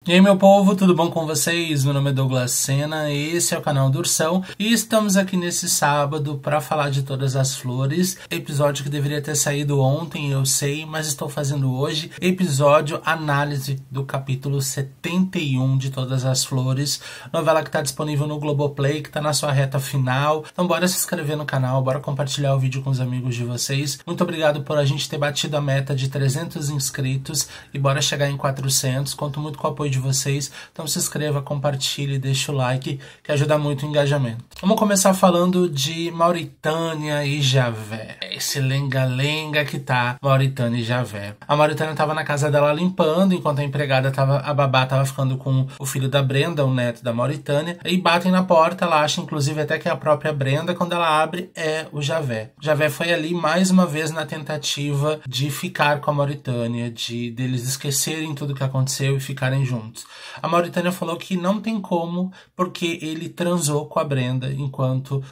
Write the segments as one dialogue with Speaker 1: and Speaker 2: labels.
Speaker 1: E aí, meu povo, tudo bom com vocês? Meu nome é Douglas Sena, esse é o canal do Ursão e estamos aqui nesse sábado para falar de Todas as Flores, episódio que deveria ter saído ontem, eu sei, mas estou fazendo hoje, episódio análise do capítulo 71 de Todas as Flores, novela que está disponível no Globoplay, que está na sua reta final. Então bora se inscrever no canal, bora compartilhar o vídeo com os amigos de vocês. Muito obrigado por a gente ter batido a meta de 300 inscritos e bora chegar em 400, conto muito com o apoio de vocês, então se inscreva, compartilhe, deixa o like, que ajuda muito o engajamento. Vamos começar falando de Mauritânia e Javé. Esse lenga-lenga que tá Mauritânia e Javé. A Mauritânia tava na casa dela limpando, enquanto a babá tava ficando com o filho da Brenda, o neto da Mauritânia, e batem na porta, ela acha inclusive até que é a própria Brenda, quando ela abre é o Javé. Javé foi ali mais uma vez na tentativa de ficar com a Mauritânia, deles esquecerem tudo que aconteceu e ficarem juntos. A Mauritânia falou que não tem como, porque ele transou com a Brenda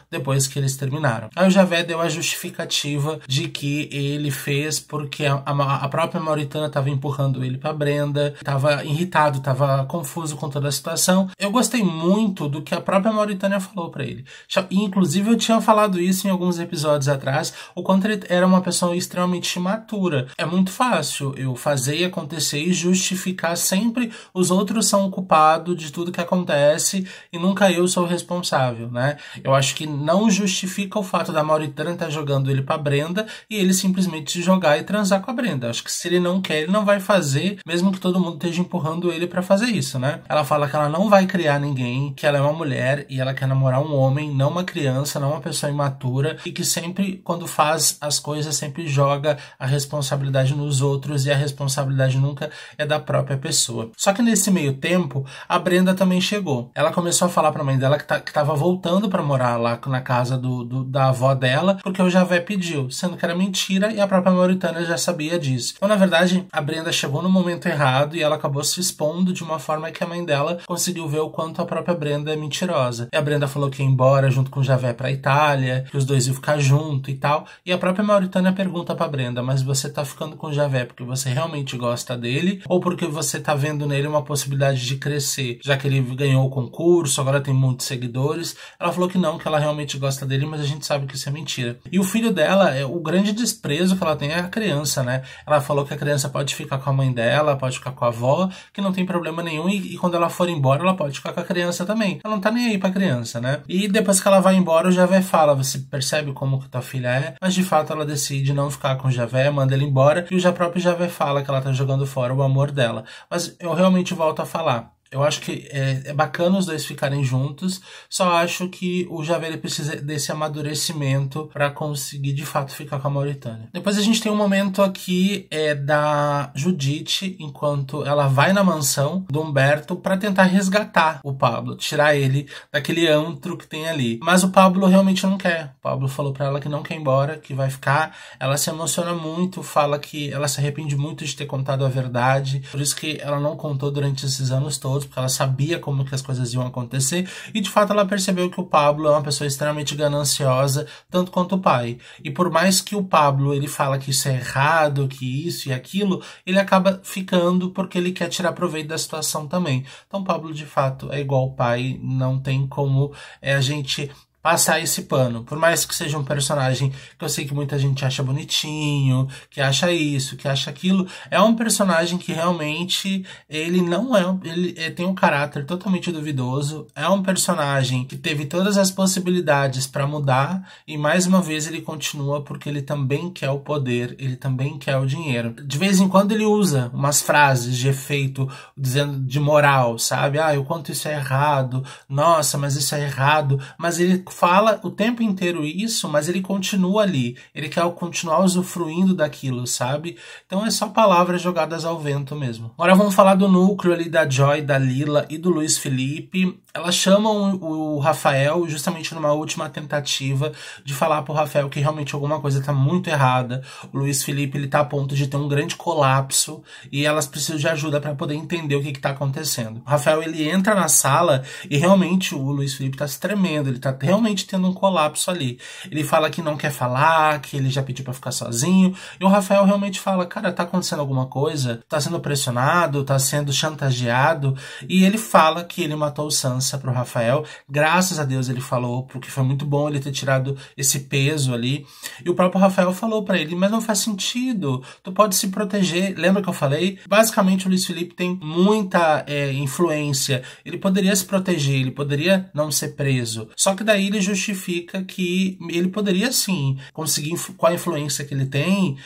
Speaker 1: depois que eles terminaram. Aí o Javé deu a justificativa de que ele fez porque a própria Mauritânia estava empurrando ele pra Brenda, estava irritado, estava confuso com toda a situação. Eu gostei muito do que a própria Mauritânia falou pra ele. Inclusive eu tinha falado isso em alguns episódios atrás, o quanto ele era uma pessoa extremamente imatura. É muito fácil eu fazer e acontecer e justificar sempre os outros são o culpado de tudo que acontece e nunca eu sou o responsável, né? Eu acho que não justifica o fato da Mauritânia estar jogando ele pra Brenda e ele simplesmente jogar e transar com a Brenda. Acho que se ele não quer, ele não vai fazer, mesmo que todo mundo esteja empurrando ele pra fazer isso, né? Ela fala que ela não vai criar ninguém, que ela é uma mulher e ela quer namorar um homem, não uma criança, não uma pessoa imatura, e que sempre, quando faz as coisas, sempre joga a responsabilidade nos outros e a responsabilidade nunca é da própria pessoa. Só que nesse meio tempo, a Brenda também chegou. Ela começou a falar pra mãe dela que tava voltando pra morar lá na casa da avó dela, porque o Javé pediu, sendo que era mentira e a própria Mauritânia já sabia disso. Então, na verdade, a Brenda chegou no momento errado e ela acabou se expondo de uma forma que a mãe dela conseguiu ver o quanto a própria Brenda é mentirosa. E a Brenda falou que ia embora junto com o Javé pra Itália, que os dois iam ficar junto e tal. E a própria Mauritânia pergunta pra Brenda, mas você tá ficando com o Javé porque você realmente gosta dele ou porque você tá vendo nele uma possibilidade de crescer, já que ele ganhou o concurso, agora tem muitos seguidores? Ela falou que não, que ela realmente gosta dele, mas a gente sabe que isso é mentira. E o filho dela, o grande desprezo que ela tem é a criança, né? Ela falou que a criança pode ficar com a mãe dela, pode ficar com a avó, que não tem problema nenhum, e quando ela for embora, ela pode ficar com a criança também. Ela não tá nem aí pra criança, né? E depois que ela vai embora, o Javé fala, você percebe como que tua filha é? Mas de fato ela decide não ficar com o Javé, manda ele embora, e o próprio Javé fala que ela tá jogando fora o amor dela. Mas eu realmente volto a falar. Eu acho que é bacana os dois ficarem juntos, só acho que o Javé precisa desse amadurecimento para conseguir de fato ficar com a Mauritânia. Depois a gente tem um momento aqui da Judite, enquanto ela vai na mansão do Humberto para tentar resgatar o Pablo, tirar ele daquele antro que tem ali. Mas o Pablo realmente não quer. O Pablo falou para ela que não quer ir embora, que vai ficar. Ela se emociona muito, fala que ela se arrepende muito de ter contado a verdade, por isso que ela não contou durante esses anos todos, porque ela sabia como que as coisas iam acontecer, e de fato ela percebeu que o Pablo é uma pessoa extremamente gananciosa, tanto quanto o pai. E por mais que o Pablo ele fala que isso é errado, que isso e aquilo, ele acaba ficando porque ele quer tirar proveito da situação também. Então o Pablo de fato é igual o pai, não tem como a gente passar esse pano. Por mais que seja um personagem que eu sei que muita gente acha bonitinho, que acha isso, que acha aquilo, é um personagem que realmente ele não ele tem um caráter totalmente duvidoso, é um personagem que teve todas as possibilidades para mudar e mais uma vez ele continua porque ele também quer o poder, ele também quer o dinheiro. De vez em quando ele usa umas frases de efeito dizendo de moral, sabe? O quanto isso é errado, nossa, mas isso é errado, mas ele fala o tempo inteiro isso, mas ele continua ali. Ele quer continuar usufruindo daquilo, sabe? Então é só palavras jogadas ao vento mesmo. Agora vamos falar do núcleo ali da Joy, da Lila e do Luiz Felipe. Elas chamam o Rafael justamente numa última tentativa de falar pro Rafael que realmente alguma coisa tá muito errada. O Luiz Felipe, ele tá a ponto de ter um grande colapso e elas precisam de ajuda para poder entender o que tá acontecendo. O Rafael, ele entra na sala e realmente o Luiz Felipe tá se tremendo, ele tá realmente tendo um colapso ali. Ele fala que não quer falar, que ele já pediu para ficar sozinho, e o Rafael realmente fala, cara, tá acontecendo alguma coisa? Tá sendo pressionado, tá sendo chantageado, e ele fala que ele matou o Sansa pro Rafael. Graças a Deus ele falou, porque foi muito bom ele ter tirado esse peso ali. E o próprio Rafael falou pra ele, mas não faz sentido, tu pode se proteger. Lembra que eu falei? Basicamente o Luiz Felipe tem muita influência, ele poderia se proteger, ele poderia não ser preso. Só que daí ele justifica que ele poderia sim conseguir, com a influência que ele tem,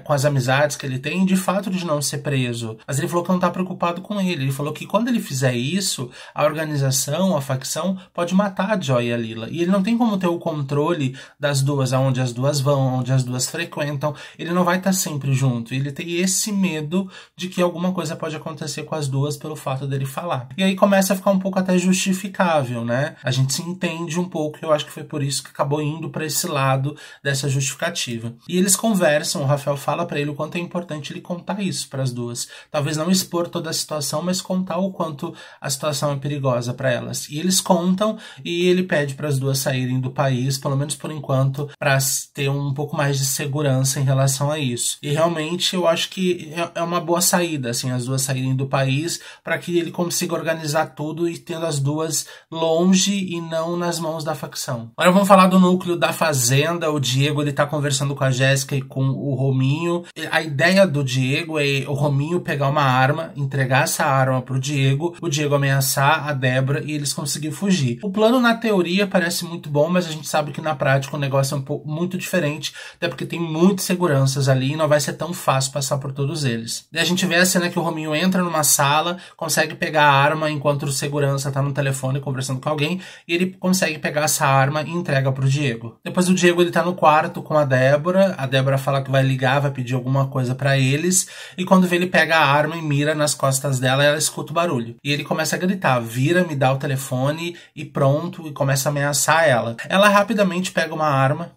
Speaker 1: com as amizades que ele tem, de fato de não ser preso. Mas ele falou que não tá preocupado com ele. Ele falou que quando ele fizer isso, a organização, a facção, pode matar a Joy e a Lila. E ele não tem como ter o controle das duas, aonde as duas vão, onde as duas frequentam. Ele não vai estar sempre junto. Ele tem esse medo de que alguma coisa pode acontecer com as duas pelo fato dele falar. E aí começa a ficar um pouco até justificável, né? A gente se entende um pouco, e eu acho que foi por isso que acabou indo para esse lado dessa justificativa. E eles conversam, o Rafael fala para ele o quanto é importante ele contar isso para as duas. Talvez não expor toda a situação, mas contar o quanto a situação é perigosa para elas. E eles contam, e ele pede para as duas saírem do país, pelo menos por enquanto, para ter um pouco mais de segurança em relação a isso. E realmente eu acho que é uma boa saída, assim, as duas saírem do país, para que ele consiga organizar tudo e tendo as duas longe e não nas mãos da facção. Agora vamos falar do núcleo da fazenda. O Diego, ele tá conversando com a Jéssica e com o Rominho. A ideia do Diego é o Rominho pegar uma arma, entregar essa arma pro Diego, o Diego ameaçar a Débora e eles conseguirem fugir. O plano na teoria parece muito bom, mas a gente sabe que na prática o negócio é um pouco muito diferente, até porque tem muitas seguranças ali e não vai ser tão fácil passar por todos eles. E a gente vê a cena que o Rominho entra numa sala, consegue pegar a arma enquanto o segurança tá no telefone conversando com alguém, e ele consegue pegar essa arma e entrega pro Diego. Depois o Diego, ele tá no quarto com a Débora fala que vai ligar, vai pedir alguma coisa pra eles, e quando vê ele pega a arma e mira nas costas dela, ela escuta o barulho. E ele começa a gritar, vira, me dá o telefone e pronto, e começa a ameaçar ela. Ela rapidamente pega uma arma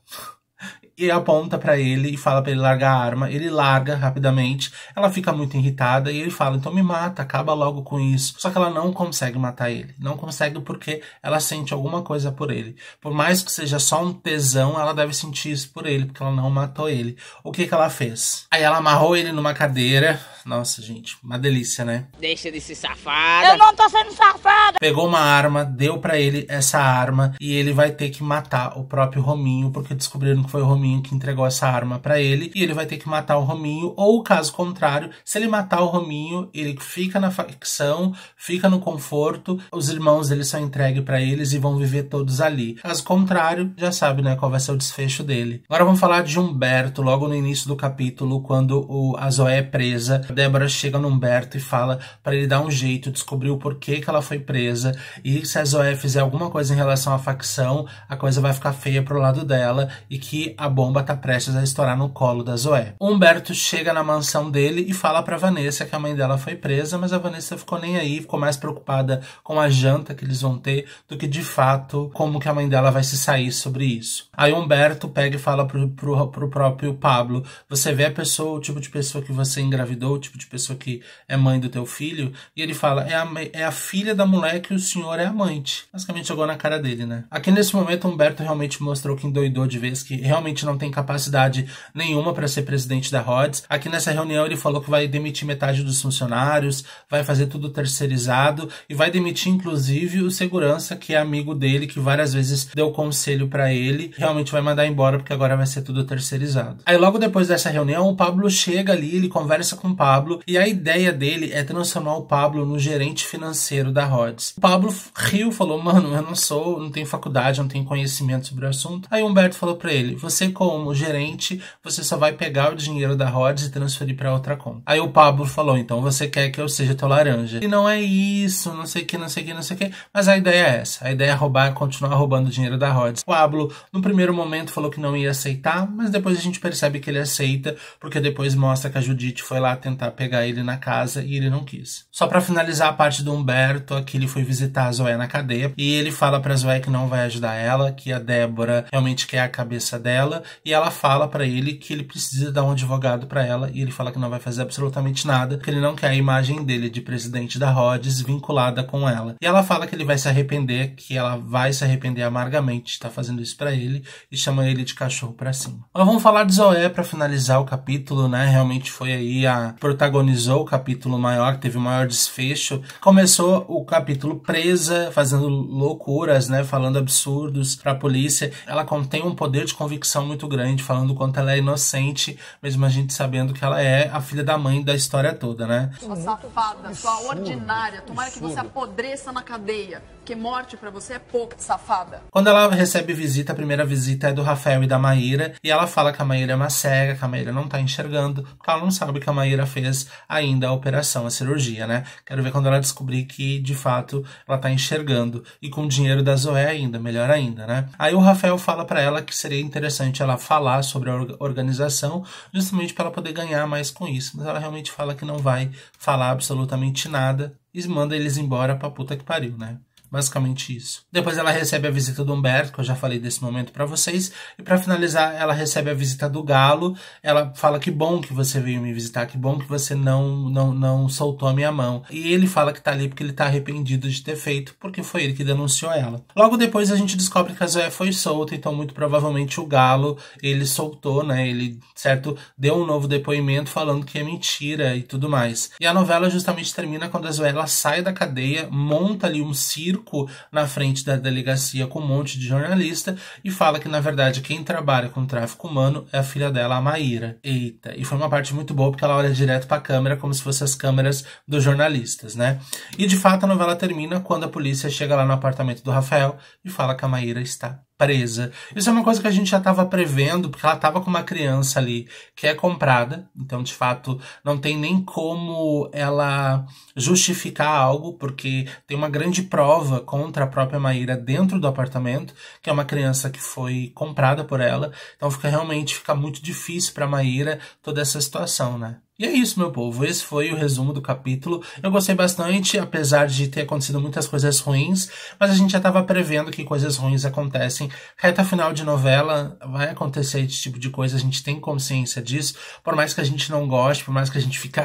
Speaker 1: e aponta pra ele e fala pra ele largar a arma. Ele larga rapidamente, ela fica muito irritada e ele fala, então me mata, acaba logo com isso. Só que ela não consegue matar ele. Não consegue porque ela sente alguma coisa por ele. Por mais que seja só um tesão, ela deve sentir isso por ele, porque ela não matou ele. O que ela fez? Aí ela amarrou ele numa cadeira. Nossa, gente, uma delícia, né?
Speaker 2: Deixa de ser safada.
Speaker 3: Eu não tô sendo safada.
Speaker 1: Pegou uma arma, deu pra ele essa arma e ele vai ter que matar o próprio Rominho, porque descobriram que foi o Rominho que entregou essa arma pra ele, e ele vai ter que matar o Rominho, ou caso contrário, se ele matar o Rominho, ele fica na facção, fica no conforto, os irmãos dele são entregues pra eles e vão viver todos ali. Caso contrário, já sabe, né, qual vai ser o desfecho dele. Agora vamos falar de Humberto, logo no início do capítulo, quando a Zoé é presa. A Débora chega no Humberto e fala pra ele dar um jeito, descobrir o porquê que ela foi presa, e se a Zoé fizer alguma coisa em relação à facção, a coisa vai ficar feia pro lado dela, e que a bomba tá prestes a estourar no colo da Zoé. O Humberto chega na mansão dele e fala pra Vanessa que a mãe dela foi presa, mas a Vanessa ficou nem aí, ficou mais preocupada com a janta que eles vão ter do que de fato como que a mãe dela vai se sair sobre isso. Aí o Humberto pega e fala pro próprio Pablo, você vê a pessoa, o tipo de pessoa que você engravidou, o tipo de pessoa que é mãe do teu filho? E ele fala, é a filha da mulher que o senhor é amante. Basicamente jogou na cara dele, né? Aqui nesse momento o Humberto realmente mostrou que endoidou de vez, que realmente não tem capacidade nenhuma para ser presidente da Rhodes. Aqui nessa reunião ele falou que vai demitir metade dos funcionários, vai fazer tudo terceirizado e vai demitir inclusive o segurança, que é amigo dele, que várias vezes deu conselho para ele. Realmente vai mandar embora porque agora vai ser tudo terceirizado. Aí logo depois dessa reunião o Pablo chega ali, ele conversa com o Pablo e a ideia dele é transformar o Pablo no gerente financeiro da Rhodes. O Pablo riu, falou, mano, eu não tenho faculdade, não tenho conhecimento sobre o assunto. Aí o Humberto falou pra ele, você como gerente, você só vai pegar o dinheiro da Rhodes e transferir para outra conta. Aí o Pablo falou, então você quer que eu seja teu laranja. E não é isso, não sei o que, não sei o que, não sei o que. Mas a ideia é essa. A ideia é roubar, continuar roubando o dinheiro da Rhodes. O Pablo, no primeiro momento, falou que não ia aceitar, mas depois a gente percebe que ele aceita, porque depois mostra que a Judite foi lá tentar pegar ele na casa e ele não quis. Só pra finalizar a parte do Humberto, aqui ele foi visitar a Zoé na cadeia e ele fala pra Zoé que não vai ajudar ela, que a Débora realmente quer a cabeça dela, e ela fala pra ele que ele precisa dar um advogado pra ela, e ele fala que não vai fazer absolutamente nada, que ele não quer a imagem dele de presidente da Rhodes vinculada com ela. E ela fala que ele vai se arrepender, que ela vai se arrepender amargamente de estar fazendo isso pra ele, e chama ele de cachorro pra cima. Mas vamos falar de Zoé pra finalizar o capítulo, né? Realmente foi aí protagonizou o capítulo maior, teve o maior desfecho. Começou o capítulo presa, fazendo loucuras, né? Falando absurdos pra polícia. Ela contém um poder de convicção muito grande, falando o quanto ela é inocente, mesmo a gente sabendo que ela é a filha da mãe da história toda, né?
Speaker 2: Sua safada, sua ordinária, tomara que você apodreça na cadeia, porque morte pra você é pouco, safada.
Speaker 1: Quando ela recebe visita, a primeira visita é do Rafael e da Maíra, e ela fala que a Maíra é uma cega, que a Maíra não tá enxergando, porque ela não sabe que a Maíra fez ainda a operação, a cirurgia, né? Quero ver quando ela descobrir que, de fato, ela tá enxergando, e com o dinheiro da Zoé ainda, melhor ainda, né? Aí o Rafael fala pra ela que seria interessante ela falar sobre a organização, justamente para ela poder ganhar mais com isso, mas ela realmente fala que não vai falar absolutamente nada, e manda eles embora pra puta que pariu, né? Basicamente isso. Depois ela recebe a visita do Humberto, que eu já falei desse momento pra vocês. E pra finalizar, ela recebe a visita do Galo. Ela fala que bom que você veio me visitar, que bom que você não soltou a minha mão. E ele fala que tá ali porque ele tá arrependido de ter feito, porque foi ele que denunciou ela. Logo depois a gente descobre que a Zoé foi solta, então muito provavelmente o Galo, ele soltou, né? Ele, certo, deu um novo depoimento falando que é mentira e tudo mais. E a novela justamente termina quando a Zoé ela sai da cadeia, monta ali um circo na frente da delegacia com um monte de jornalista e fala que, na verdade, quem trabalha com tráfico humano é a filha dela, a Maíra. Eita, e foi uma parte muito boa porque ela olha direto pra câmera como se fossem as câmeras dos jornalistas, né? E, de fato, a novela termina quando a polícia chega lá no apartamento do Rafael e fala que a Maíra está presa. Isso é uma coisa que a gente já estava prevendo, porque ela estava com uma criança ali que é comprada, então de fato não tem nem como ela justificar algo, porque tem uma grande prova contra a própria Maíra dentro do apartamento, que é uma criança que foi comprada por ela, então fica muito difícil para Maíra toda essa situação, né? E é isso, meu povo. Esse foi o resumo do capítulo. Eu gostei bastante, apesar de ter acontecido muitas coisas ruins, mas a gente já estava prevendo que coisas ruins acontecem. Reta final de novela, vai acontecer esse tipo de coisa, a gente tem consciência disso. Por mais que a gente não goste, por mais que a gente fique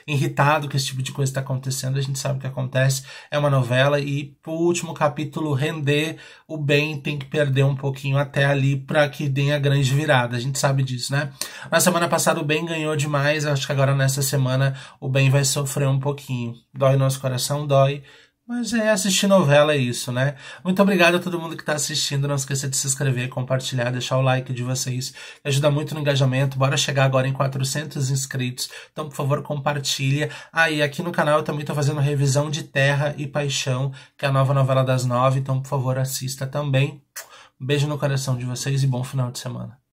Speaker 1: irritado que esse tipo de coisa está acontecendo, a gente sabe o que acontece. É uma novela e pro último capítulo render, o bem tem que perder um pouquinho até ali para que dê a grande virada. A gente sabe disso, né? Na semana passada o bem ganhou demais, acho que agora nessa semana o bem vai sofrer um pouquinho. Dói nosso coração, dói. Mas assistir novela é isso, né? Muito obrigado a todo mundo que está assistindo. Não esqueça de se inscrever, compartilhar, deixar o like de vocês. Ajuda muito no engajamento. Bora chegar agora em 400 inscritos. Então, por favor, compartilha. E aqui no canal eu também estou fazendo revisão de Terra e Paixão, que é a nova novela das 9. Então, por favor, assista também. Um beijo no coração de vocês e bom final de semana.